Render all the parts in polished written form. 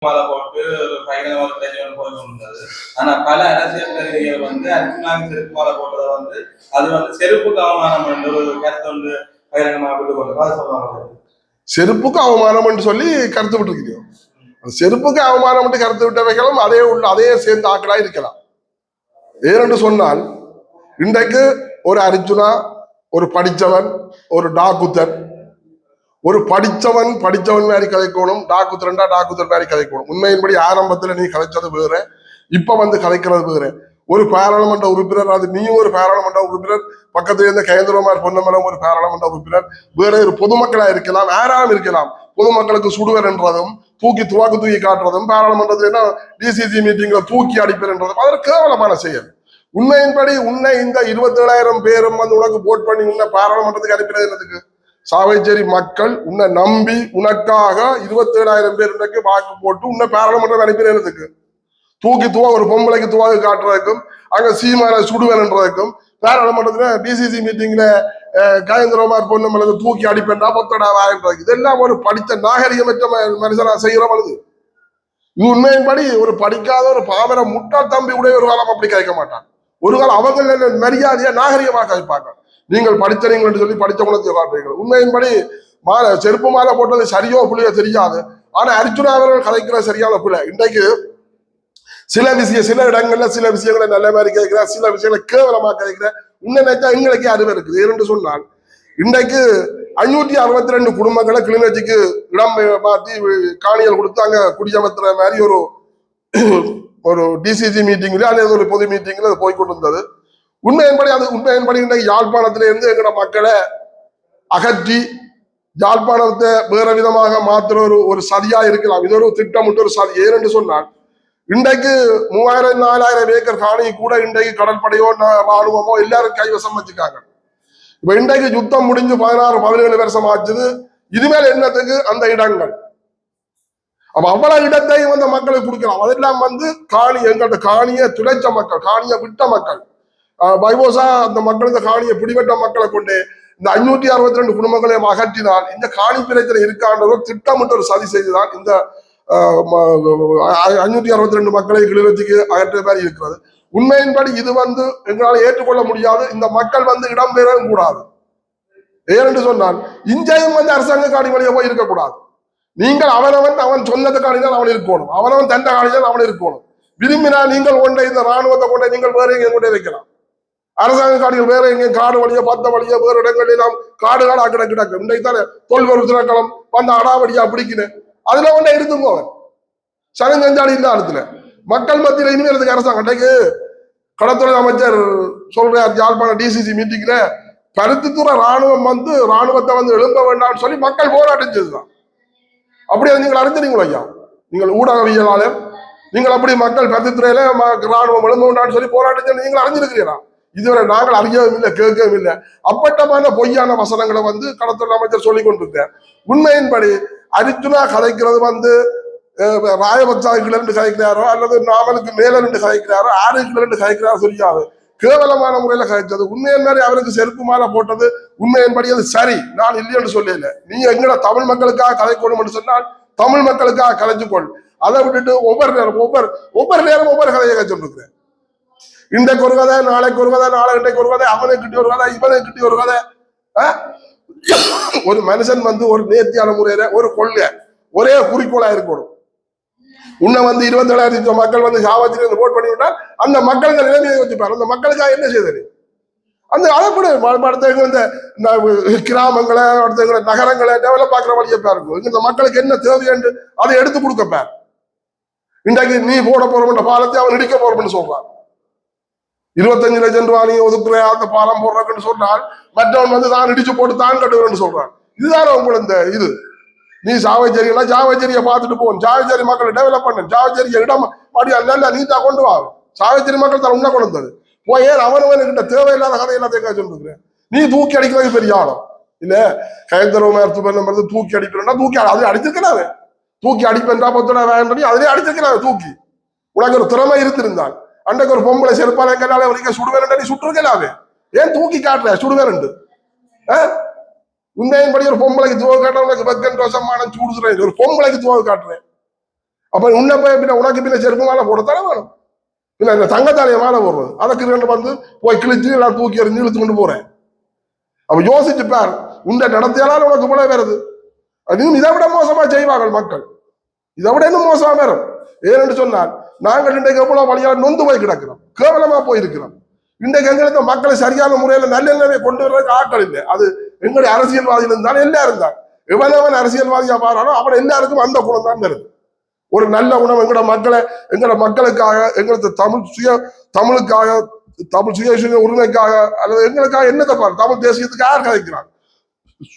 மாலை போட்டு பயங்கரமா பிரச்சனை போய் கொண்டது. ஆனா பல அரசியல் கைதிகள் அர்ஜுனாவுக்கு செருப்பு மாலை போட்டதை அது செருப்புக்கு அவமானம் என்று ஒரு கருத்தை பகிரங்கமாக விட்டு கொண்டு சொல்றாங்க. செருப்புக்கு அவமானம் என்று சொல்லி கருத்து விட்டுருக்கிறோம். செருப்புக்கு அவமானம் என்று கருத்து விட்டவைகளும் அதே சேர்ந்து ஆக்களா இருக்கலாம். ஏனென்று சொன்னால் இன்றைக்கு ஒரு அர்ஜுனா, ஒரு படித்தவன், ஒரு டாக்குத்தர், ஒரு படித்தவன் மாதிரி கதைக்கணும், டாக்குத்தர் மாதிரி கதைக்கணும். உண்மையின்படி ஆரம்பத்துல நீ கதைச்சது வேற, இப்ப கதைக்கிறது வேற. ஒரு பாராளுமன்ற உறுப்பினர், அது நீயும் ஒரு பாராளுமன்ற உறுப்பினர், பக்கத்துல இருந்த கயந்திரமார் பொன்னமலம் ஒரு பாராளுமன்ற உறுப்பினர், வேற ஒரு பொதுமக்களா இருக்கலாம், யாராலும் இருக்கலாம். பொதுமக்களுக்கு சுடுவர் என்றதும், துவாக்கு காட்டுறதும், பாராளுமன்றத்துல டிசிசி மீட்டிங்ல தூக்கி அடிப்பர் என்றதும் அது கேவலமான செயல். உண்மையின்படி உன்னை இந்த 27,000 பேரும் உனக்கு போட் பண்ணி உன்னை பாராளுமன்றத்துக்கு அனுப்பினது என்னதுக்கு? சாவைச்சேரி மக்கள் உன்னை நம்பி உனக்காக 27,000 பேர் இன்றைக்கு வாக்கு போட்டு உன்னை பாராளுமன்றம் அனுப்பினதுக்கு. ஒரு பொம்பளைக்கு துவாக்கு காட்டுறதுக்கும், அங்க சீமான சுடுவேன்றதுக்கும், பாராளுமன்றத்துல டிசிசி மீட்டிங்ல கயந்திரமார் பொண்ணு தூக்கி அடிப்பேன்டா பொத்தடா வாங்கன்றதுக்கு, இதெல்லாம் ஒரு படித்த நாகரிகமற்ற மனுஷனா செய்யற பொழுது இது உண்மையின்படி ஒரு படிக்காத ஒரு பாவர முட்டாள் தம்பி உடைய ஒரு காலம் அப்படி கேட்க மாட்டான். ஒரு காலம் அவங்க மரியாதையா நாகரிகமாக கதைப்பாங்க. நீங்கள் படித்தனீங்கள் என்று சொல்லி படித்த குணத்தை காட்டுறீர்கள். உண்மையின்படி செருப்பு மாலை போட்டது சரியோ புள்ளியோ தெரியாது. ஆனா அர்ஜுனா அவர்கள் கதைக்கிற சரியான பிள்ளை. இன்றைக்கு சில இடங்கள்ல சில விஷயங்களை நல்ல மாதிரி கேட்கிற, சில விஷயங்களை கேவலமா கேட்கிற. இன்னும் நினைச்சா எங்களுக்கே அறிவு இருக்குது. ஏன்னு சொன்னால் இன்றைக்கு 562 குடும்பங்களை கிளிநொச்சிக்கு இடம் மாற்றி காணிகள் கொடுத்து அங்க குடியமர்த்துற மாதிரி ஒரு டிசிசி மீட்டிங்ல அல்லது ஒரு பொது மீட்டிங்ல அது போய்கொண்டு இருந்தது. உண்மையின்படி இன்றைக்கு யாழ்ப்பாணத்தில இருந்து எங்களோட மக்களை அகற்றி யாழ்ப்பாணத்தை வேற விதமாக மாற்றுற ஒரு சதியா இருக்கலாம். இது ஒரு திட்டமிட்டு ஒரு சதி. ஏனென்று சொன்னால் இன்றைக்கு 3000-4000 ஏக்கர் காணி கூட இன்றைக்கு கடற்படையோ ராணுவமோ எல்லாரும் கைவசம் வச்சுக்காங்க. இப்ப இன்றைக்கு யுத்தம் முடிஞ்சு 16-17 வருஷம் ஆச்சுது. இதுமேல என்னத்துக்கு அந்த இடங்கள்? அப்ப அவ்வளவு இடத்தையும் அந்த மக்களுக்கு கொடுக்கலாம். அதெல்லாம் காணி எங்கள்கிட்ட காணியை துளைச்ச மக்கள், காணியை விட்ட மக்கள், பைபோசா அந்த மக்களுக்கு காணியை பிடிபட்ட மக்களை கொண்டு இந்த 562 குடும்பங்களையும் அகற்றினால் இந்த காணி பிரச்சனை இருக்கான்ற திட்டமிட்ட ஒரு சதி செய்துதான் இந்த 562 மக்களை கிளிநொச்சிக்கு அகற்ற மாதிரி இருக்கிறது. உண்மையின்படி இது எங்களால் ஏற்றுக்கொள்ள முடியாது. இந்த மக்கள் இடம்பெறவும் கூடாது. ஏனென்று சொன்னால் இஞ்சையும் அரசாங்க காணி வழியா போய் இருக்கக்கூடாது. நீங்கள் அவன் சொன்னது காணிதான் அவன் இருக்கணும், அவனவன் தண்ட காணிதான் அவன் இருக்கணும். விரும்பினா நீங்கள் கொண்ட இந்த ராணுவத்தை கொண்ட நீங்கள் வேற எங்கே கொண்டே வைக்கலாம். அரசாங்க காடுகள் வேற எங்கேயும் காடு வழியா பத்த வழியா வேறு இடங்கள் எல்லாம் காடுகாடு ஆக்கிட கிடக்கு. இன்றைக்கு தானே தொல்பொருள் திணைக்களம் அடாவடியா பிடிக்கணும், அதுல கொண்டே இருந்துங்க. அவன் சனஞ்சஞ்சாடி இல்ல இடத்துல மக்கள் மத்தியில இனிமேல் அரசாங்கம் இன்றைக்கு கடத்துறை அமைச்சர் சொல்றார் யாழ்ப்பாண டிசிசி மீட்டிங்ல பருத்தித்துறை ராணுவம் ராணுவத்தை எழும்ப வேண்டாம்னு சொல்லி மக்கள் போராட்டம் செய்துதான். அப்படி நீங்கள் அறிஞ்சிருங்களா ஐயா? நீங்கள் ஊடகவியலாளர், நீங்கள் அப்படி மக்கள் பருத்தித்துறையில ராணுவம் எழும்ப வேண்டாம்னு சொல்லி போராட்டம் செய்து நீங்கள் அறிஞ்சிருக்கிறீங்களா? இதுவரை நாங்கள் அறியவும் இல்லை, கேட்கவும் இல்லை. அப்பட்டமான பொய்யான வசனங்களை கடத்துறை அமைச்சர் சொல்லிக் கொண்டிருக்கார். உண்மையின்படி அர்ஜுனா கதைக்கிறது ராயபக்சாவுக்கு ரெண்டு கதைக்கிறாரோ அல்லது நாமலுக்கு மேல ரெண்டு கதைக்கிறாரோ 6 ரெண்டு கதைக்கிறாரோ தெரியாது. கேவலமான முறையில கதைச்சது. உண்மையின் மாதிரி அவருக்கு செருப்பு மாலை போட்டது உண்மையின்படி அது சரி, நான் இல்லைன்னு சொல்லல. நீங்க எங்கட தமிழ் மக்களுக்காக கதைக்கணும் என்று சொன்னால் தமிழ் மக்களுக்காக கலைச்சுக்கொள். அதை விட்டுட்டு ஒவ்வொரு நேரம் ஒவ்வொரு கதையை கதைச்சுருக்கிறேன். இன்றைக்கு ஒரு கதை, நாளைக்கு ஒரு கதை, நாளைக்கு ஒரு கதை, அவனை கிட்டி ஒரு கதை, இவனை கிட்டி ஒரு கதை. ஒரு மனுஷன் ஒரு நேர்த்தியான முறையில ஒரு கொள்கை ஒரே குறிக்கோளா இருக்கணும். உன்னை 27,000 மக்கள் சாவத்திரி போட் பண்ணி விட்டால் அந்த மக்களுக்கு நிலைமையை வச்சுப்பாரு. அந்த மக்களுக்காக என்ன செய்தது? அதை கூட அடுத்த இந்த கிராமங்களை, அடுத்த நகரங்களை டெவலப் ஆக்குற வழியப்பா இருக்கும். இந்த மக்களுக்கு என்ன தேவை என்று அதை எடுத்து கொடுக்கப்பார். இன்றைக்கு நீ போட போறோம்ன்ற பாலத்தை அவன் இடிக்க போறோம்னு சொல்றான். 25 லட்சம் ரூபாய் நீ ஒதுக்குற அந்த பாலம் போடுறதுன்னு சொன்னால் மற்றவன் தான் இடிச்சு போட்டு தான் கட்டுவேன்னு சொல்றான். இதுதானே உங்களுக்கு இந்த இது? நீ சாவச்சேரியா சாவச்சேரியை பார்த்துட்டு போகணும். சாவச்சேரி மக்களை டெவலப் பண்ண, சாவச்சேரி இடம் அப்படி அல்ல நீட்டா கொண்டு வா. சாவச்சேரி மக்கள் தான் உன்ன கொண்டு வந்தது போய் ஏன் அவனுக்கு தேவையில்லாத கதை எல்லாத்தையும் சொல்லிருக்கிறேன். நீ தூக்கி அடிக்கிறது பெரிய ஆளும் இல்ல. கைத்தரவு தூக்கி அடிக்கிறா தூக்கி அது அடிச்சிருக்கிறாரு. தூக்கி அடிப்பா பொத்தடா வேண்டி அதிலே அடிச்சிருக்கிறாரு. தூக்கி உனக்கு ஒரு திறமை இருந்திருந்தான் அன்றைக்கு ஒரு பொம்பளை செருப்பால எங்கனால வரைக்கும் சுடுவேன் நீ சுட்டுருக்கலாவே. ஏன் தூக்கி காட்டுற சுடுவேன்? உண்மையின்படி ஒரு பொம்பளைக்கு துவ காட்டுற உனக்கு வெக்கன் ரோசமான சூடுறேன். ஒரு பொம்பளைக்கு துவ காட்டுறேன். அப்ப உன்ன போய் பின்ன உனக்கு பின்ன செருப்பு மாலை போடத்தானே வேணும். பின்ன இந்த தங்கத்தாலைய மாலை போடுறது அதுக்கு ரெண்டு வந்து போய் கிழிச்சு நான் தூக்கி எறிஞ்சு இழுத்து கொண்டு போறேன். அப்ப யோசிச்சு பார், உண்ட நடத்தியாலும் உனக்கு போல வருது. அதுவும் இதை விட மோசமா செய்வார்கள் மக்கள், இதை விட இன்னும் மோசமா வரும். ஏனென்று சொன்னால் நாங்கள் இன்றைக்கு எவ்வளவு வழியாக நொந்து போய் கிடக்கிறோம், கேவலமா போயிருக்கிறோம். இன்றைக்கு எங்களுக்கு மக்களை சரியான முறையில நல்லெண்ணவே கொண்டு வர்றதுக்கு ஆட்கள் இல்லை. அது எங்களுடைய அரசியல்வாதிகள் இருந்தாலும் எல்லாரும் தான். எவனவன் அரசியல்வாதியா பாரானோ அவன் எல்லாருக்கும் அந்த குணம் தான் வருது. ஒரு நல்ல குணம் எங்களோட மக்களுக்காக எங்களுக்கு தமிழுக்காக தமிழ் சுய உரிமைக்காக அல்லது எங்களுக்காக என்னத்தை பாரு, தமிழ் தேசியத்துக்கு யார் கதைக்கிறார்?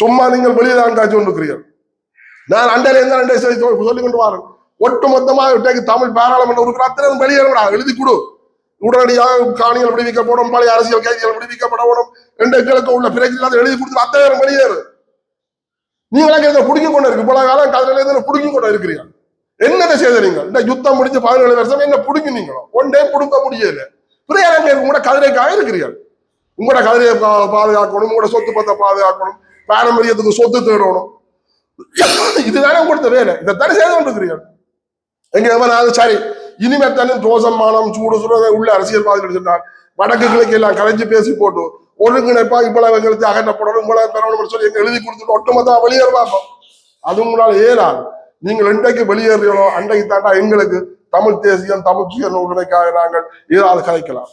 சும்மா நீங்கள் வெளியில்தான் காட்சி கொண்டிருக்கிறீர்கள். நான் அண்டையில இருந்தா அண்டை சொல்லிக் கொண்டு வரேன். ஒட்டு மொத்தமாக தமிழ் பாராளுமன்ற உறுப்பினர் அத்தனை வெளியேறா எழுதி கொடு. உடனடியாக காணிகள் விடுவிக்கப்படும், பழைய அரசியல் கைதிகள் விடுவிக்கப்படணும் என்று எங்களுக்கு உள்ள பிரச்சனை எழுதி கொடுத்து அத்தனை வெளியேறு. நீங்களே குடுக்கி கொண்டு இருக்கு பல காலம் கதையில குடுக்கி கொண்டு இருக்கிறீங்க. என்னதை செய்தீங்க? இந்த யுத்தம் முடிஞ்சு 17 வருஷம் என்ன புடுங்கினீங்களோ ஒன்றே புடுங்க முடியல. பிரியாங்க உங்களோட கதிரைக்காக இருக்கிறீர்கள். உங்களோட கதிரையை பாதுகாக்கணும், உங்களோட சொத்து பத்தை பாதுகாக்கணும், பாரம்பரியத்துக்கு சொத்து தேடணும். இதுதானே கொடுத்த வேலை. இதைத்தானே செய்து கொண்டிருக்கிறீர்கள். எங்க எவனாவது சரி இனிமேத்தானும் ரோசம் மானம் சூடு சுடுறதை உள்ள அரசியல்வாதிகள் சொன்னார் வடக்கு கிழக்கு எல்லாம் கலைஞ்சு பேசி போட்டு ஒருங்கிணைப்பா இவ்வளவு எங்களுக்கு அகற்றப்படணும் இவ்வளவு பெறணும் சொல்லி எங்க எழுதி கொடுத்துட்டு ஒட்டுமொத்தமா வெளியேற பார்ப்போம். அது உங்களால் ஏறாது. நீங்கள் இன்றைக்கு வெளியேறீங்களோ அன்றைக்கு தாண்டா எங்களுக்கு தமிழ் தேசியம் தமிழ் சுய உரிமைக்காக நாங்கள் ஏதாவது கலைக்கலாம்.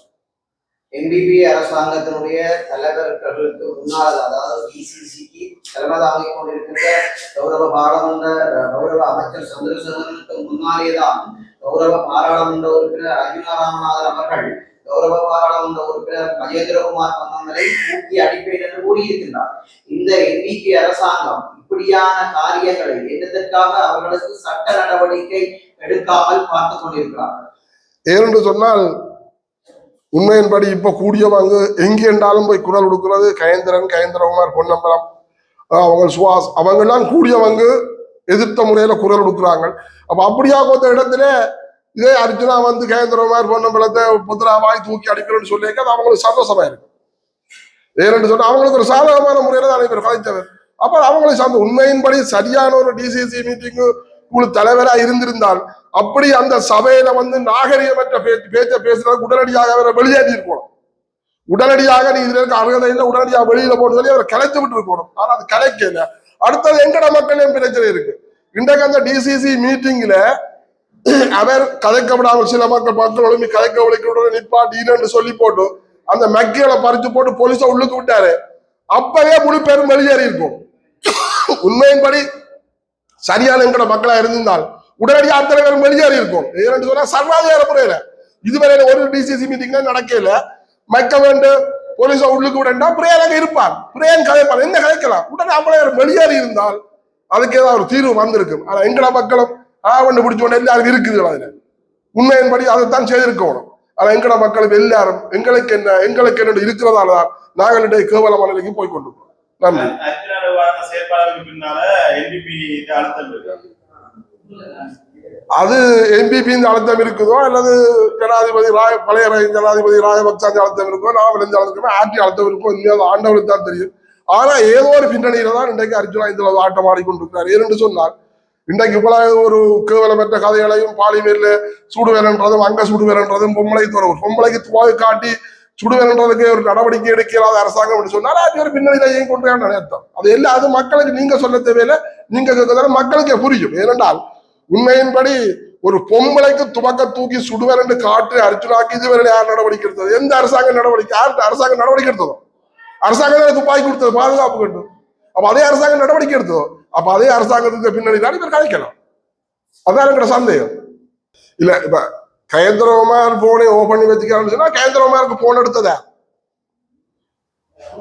என்பிபி அரசாங்கத்தினுடைய தலைவர்களுக்கு முன்னால், அதாவது டிசிசிக்கு தலைமை தாங்கிக் கொண்டிருக்கின்ற கௌரவ பாராளுமன்ற கௌரவ அமைச்சர் சந்திரசேகரனுக்கு முன்னாலேதான் கௌரவ பாராளுமன்ற உறுப்பினர் அர்ஜுனா ராமநாதன் அவர்கள் கௌரவ பாராளுமன்ற உறுப்பினர் மகேந்திரகுமார் பொன்னம்பலை தூக்கி அடிப்பேன் என்று கூறியிருக்கின்றார். இந்த என்பிபி அரசாங்கம் இப்படியான காரியங்களை என்னதற்காக அவர்களுக்கு சட்ட நடவடிக்கை எடுக்காமல் பார்த்துக் கொண்டிருக்கிறார்கள்? ஏனென்று சொன்னால் உண்மையின்படி இப்ப கூடியவங்க எங்கே என்றாலும் போய் குரல் கொடுக்கிறது கயேந்திரகுமார் பொன்னம்பலம், அவங்க சுவாஸ், அவங்க எல்லாம் கூடியவங்க எதிர்த்த முறையில குரல் கொடுக்குறாங்க. அப்ப அப்படியா கொஞ்ச இடத்துல இதே அர்ஜுனா வந்து கயேந்திரகுமார் பொன்னம்பலத்தை புத்திராவாய் தூக்கி அடிக்கிறேன்னு சொல்லியிருக்க அது அவங்களுக்கு சந்தோஷமா இருக்கு. ஏனென்று சொன்னா அவங்களுக்கு ஒரு சாதகமான முறையில தான் இவர் கலைத்தவர். அப்ப அவங்களை சார்ந்த உண்மையின்படி சரியான ஒரு டிசிசி மீட்டிங்கு குழு தலைவரா இருந்திருந்தால் அப்படி அந்த சபையில வந்து நாகரிகமற்ற பேச்ச பேசுறதுக்கு உடனடியாக அவரை வெளியேறி இருக்கணும். உடனடியாக நீ இதுல இருக்க அருகதையில உடனடியாக வெளியில போட்டு சொல்லி அவரை கலைத்து விட்டு இருக்கணும். ஆனா அது கலைக்கல. அடுத்தது எங்கட மக்களையும் பிரச்சனை இருக்கு. இன்றைக்கு அந்த டிசிசி மீட்டிங்ல அவர் கதைக்கப்படாமல் சில மக்கள் ஒழுங்கி கதைக்க ஒழிக்க நிப்பாட்டு சொல்லி போட்டு அந்த மக்கிகளை பறிச்சு போட்டு போலீஸ உள்ளுக்கு விட்டாரு. அப்பவே முழு பேரும் வெளியேறி இருக்கும். உண்மையின்படி சரியான எங்கட மக்களா இருந்திருந்தால் உடனடியாக அத்தனை பேரும் வெளியேறி இருக்கும். ஏன்னு சொன்னா சர்வாதிகார முறையில இதுவரை ஒரு டிசிசி மீட்டிங்ல நடக்கல. மக்க வேண்டும் போலீஸ உள்ளுக்கு விடா பிரியாணம் இருப்பார், பிரியாண் கதைப்பார், என்ன கதைக்கலாம். உடனே அவ்வளவு பேர் வெளியேறி இருந்தால் அதுக்கு ஏதாவது ஒரு தீர்வு வந்திருக்கும். ஆனா எங்கட மக்களும் ஆவண்டு பிடிச்சோட எல்லாரும் இருக்குது. அதுல உண்மையின்படி அதைத்தான் செய்திருக்கணும். ஆனா எங்கட மக்களுக்கு எல்லாரும் எங்களுக்கு என்ன இருக்கிறதாலதான் நாங்கள் கேவலமான நிலைக்கு போய் கொண்டு போறோம். நன்றி. அது என்பிபி அழுத்தம் இருக்குதோ அல்லது ஜனாதிபதி பழைய ஜனாதிபதி ராஜபக்சா அழுத்தம் இருக்கோ நாவல் அழுத்தம் ஆட்சி அழுத்தம் இருக்கோ இனிமேல் ஆண்டவருக்கு தான் தெரியும். ஆனா ஏதோ ஒரு பின்னணியில தான் இன்றைக்கு அர்ஜுனா இந்த ஆட்டம் ஆடிக்கொண்டிருக்கிறார். ஏனென்று சொன்னால் இன்றைக்கு இவ்வளவு ஒரு கேவலமற்ற கதைகளையும் பாலிமேல சுடுவேறன்றதும் அங்க சுடுவேறன்றதும் பொம்பளைக்கு துவாய் காட்டி சுடுவேறன்றதுக்கு ஒரு நடவடிக்கை எடுக்கிறாத அரசாங்கம் என்று சொன்னால் அது ஒரு பின்னணியில ஏன் கொண்டு நினைத்தோம். அது எல்லாம் அது மக்களுக்கு நீங்க சொல்ல தேவையில்லை, நீங்க கேட்கறதால மக்களுக்கே புரியும். ஏனென்றால் உண்மையின்படி ஒரு பொம்பளைக்கு துவக்க தூக்கி சுடுவேன் என்று காட்டு அர்ஜுனாக்கு இதுவரை யார் நடவடிக்கை எடுத்தது? எந்த அரசாங்க நடவடிக்கை? யார் அரசாங்கம் நடவடிக்கை எடுத்ததோ? அரசாங்கம் துப்பாக்கி கொடுத்தது பாதுகாப்பு வேண்டும். அப்ப அதே அரசாங்கம் நடவடிக்கை எடுத்ததோ? அப்ப அதே அரசாங்கத்துக்கு பின்னணி தான் இவர் கலைக்கலாம். அதான் என்கிற சந்தேகம். இல்ல இப்ப கயேந்திரகுமார் போனை ஓபன் பண்ணி வச்சுக்கிறான்னு சொன்னா கயேந்திரகுமாருக்கு போன் எடுத்ததா?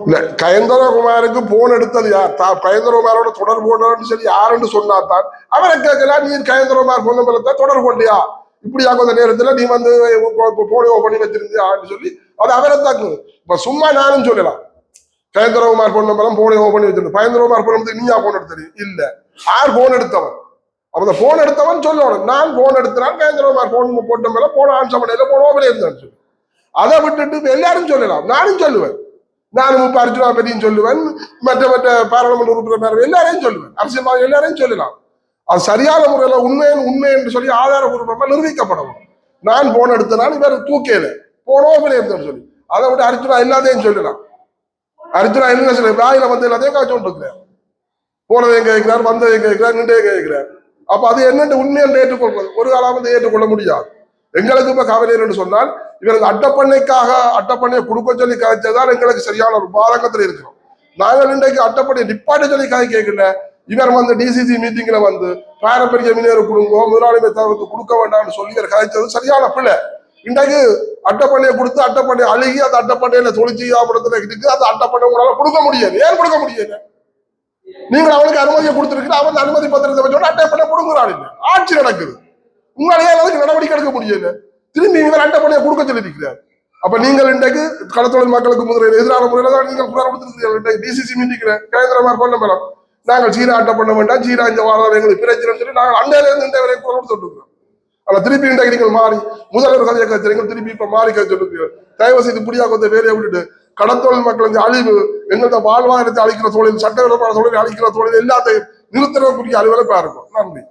இல்ல கயேந்திரகுமாருக்கு போன் எடுத்தது யார்? கயேந்திரகுமாரோட தொடர்பு கொண்டான்னு சொல்லி யாருன்னு சொன்னாதான் அவரை கேட்கலாம். நீ கயேந்திரகுமார் பொன்னம்பலத்தை தொடர்பு கொண்டியா? இப்படியா கொஞ்ச நேரத்துல நீ வந்து போனை ஓபன் பண்ணி வச்சிருந்தியான்னு சொல்லி அது அவரை தாக்கு. இப்ப சும்மா நானும் சொல்லலாம் கயேந்திரகுமார் பொன்னம்பலம் போனை ஓபன் பண்ணி வச்சிருந்தேன். கயேந்திரகுமார் பொன்னம்பலத்துக்கு நீயா போன் எடுத்தது? இல்ல. யார் போன் எடுத்தவன்? அப்ப போன் எடுத்தவன் சொல்லணும். நான் போன் எடுத்தான் கயேந்திரகுமார் போன் போட்ட மேல போன ஆன்சர் பண்ணல போன ஓபன் இருந்தான்னு சொல்லி அதை விட்டுட்டு எல்லாரும் சொல்லலாம். நானும் சொல்லுவேன். நானும் இப்ப அர்ஜுனா பற்றியும் சொல்லுவேன், மற்ற பாராளுமன்ற உறுப்பினர் எல்லாரையும் சொல்லுவேன், அரசியல்வாதி எல்லாரையும் சொல்லலாம். அது சரியான முறையில உண்மை என்று சொல்லி ஆதாரபூர்வமா நிரூபிக்கப்படணும். நான் போன் எடுத்தனால இவர் தூக்கல போனோம் எடுத்தேன்னு சொல்லி அதை விட்டு அர்ஜுனா எல்லாத்தையும் சொல்லலாம். அர்ஜுனா என்ன சொல்ல வாயில வந்து எல்லாத்தையும் காய்ச்சி கொண்டு இருக்கிறார். போனதையும் கேட்கிறார், வந்ததையும் கேட்கிறார், நின்றையும் கேட்கிறார். அப்ப அது என்னென்று உண்மை என்று ஏற்றுக்கொள்வது ஒரு காலம் வந்து ஏற்றுக்கொள்ள முடியாது. எங்களுக்கு இப்ப கவலை என்று சொன்னால் இவர்கள் அட்டப்பண்ணையை கொடுக்க சொல்லி காய்ச்சதான் எங்களுக்கு சரியான ஒரு பாதகத்தில் இருக்கிறோம். நாங்கள் இன்றைக்கு அட்டப்பண்ணையை நிப்பாட்ட சொல்லி காய் கேட்கல. இவர் வந்து டிசிசி மீட்டிங்ல வந்து பாரம்பரிய மீனவர் கொடுங்க முதலாளிமை தவிர்த்து கொடுக்க வேண்டாம்னு சொல்லி இவர் காய்ச்சது சரியான பிள்ளை. இன்றைக்கு அட்டப்பண்ணையை கொடுத்து அட்டப்பண்ணை அழுகி அந்த அட்டப்பண்ணையில தொழிற்சீதாபுரத்துல இருக்கு. அந்த அட்டப்பண்ணை உங்களால கொடுக்க முடியாது. ஏன் கொடுக்க முடியாது? நீங்கள் அவனுக்கு அனுமதியை கொடுத்திருக்கிற அவன் அனுமதி பத்திரத்தை வச்சோட அட்டப்பண்ணை கொடுக்குறாள். இல்லை ஆட்சி நடக்குது. உங்களாலேயே அதுக்கு நடவடிக்கை எடுக்க முடியல. திரும்பி இவர் அட்டப்பண்ணையை கொடுக்க சொல்லியிருக்கிறார். அப்ப நீங்கள் இன்றைக்கு கடத்தொழில் மக்களுக்கு முதலில் எதிரான முறையில தான் நீங்கள் குரல் கொடுத்திருக்கிறீர்கள். டிசிசி மீட்டிங்ல கேந்திரமார் பண்ண மேடம் நாங்கள் சீனா அட்டப்பண்ண வேண்டாம், சீனா இந்த வாரம் எங்களுக்கு பிரச்சனை சொல்லி நாங்கள் அண்டையில இருந்து இந்த வரை குரல் கொடுத்துட்டு இருக்கிறோம். ஆனா திருப்பி இன்றைக்கு நீங்கள் மாறி முதல்வர் கதையை கற்றுறீங்க, திருப்பி இப்ப மாறி கற்றுட்டு தயவு செய்து புடியா கொஞ்ச வேலையை விட்டுட்டு கடத்தொழில் மக்களுக்கு அழிவு எங்கள்கிட்ட வாழ்வாதாரத்தை அழிக்கிற தொழில் சட்டவிரோதமான தொழில் அழிக்கிற தொழில் எல்லாத்தையும் நிறுத்துறதுக்குரிய அலுவலை பாருங்க. நன்றி.